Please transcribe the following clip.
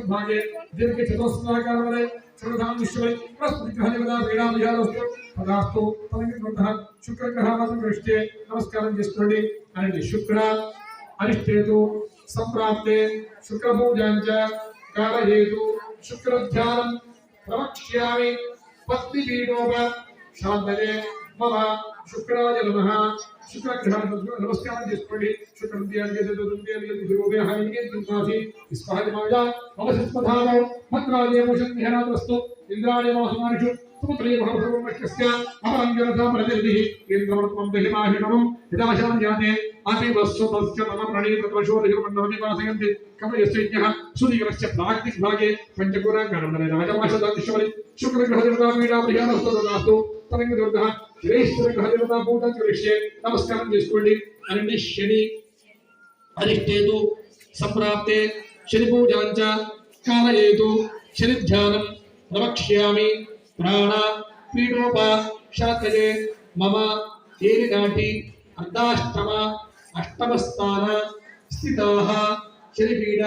भागे दीर्घ चतुस्राकारवले सर्वधाम विश्वले प्रस्तुतिग्रहदेवता वीणाविहारस्तु तदास्तु तदङ्गितवन्तः शुक्रग्रहावसंगृष्टे नमस्कारं చేసుకోండి आणि शुक्र अरिष्टेतु संप्राप्ते शुक्रपूजाञ्च कारयेतु शुक्रध्यानं प्रवक्ष्यामि पत्नीपीठोप शान्तये मम शुक्राय नमः शुक्रग्रहान् नमस्कारं చేసుకోండి शुक्रद्यानिके चतुर्द्यानिके दिशोभ्यः दिन्मासि स्पहजमाया मम सिस्मधानो भद्राय मुषन्निहनादस्तु इन्द्राय मासमानिषु सुपुत्रे महर्षवर्णस्य अमरञ्जनता प्रजलिः इन्द्रवर्त्मं दहिमाहिणमं हिताशां जाते अतिवस्सु तस्य मम प्रणीतत्वशोधिर्मण्डलनिवासयन्ति कमयस्यज्ञः सुदीर्घस्य प्राग्दिग्भागे पञ्चकोराङ्गणमने राजमाशदादिश्वरि शुक्रग्रहदेवतापीठापरिहारस्तु तदङ्गितवन्तः శ్రేష్ఠగ్రహదేవతా పూజ కరిష్యే నమస్కారం చేసుకోండి అరణ్య శని అరిష్టేతు సంప్రాప్తే శని పూజాంచ కాలయేతు శని ధ్యానం ప్రవక్ష్యామి ప్రాణ పీఠోపశాతయే మమ ఏలినాటి అర్ధాష్టమ అష్టమ స్థాన స్థితాః శనిపీఠ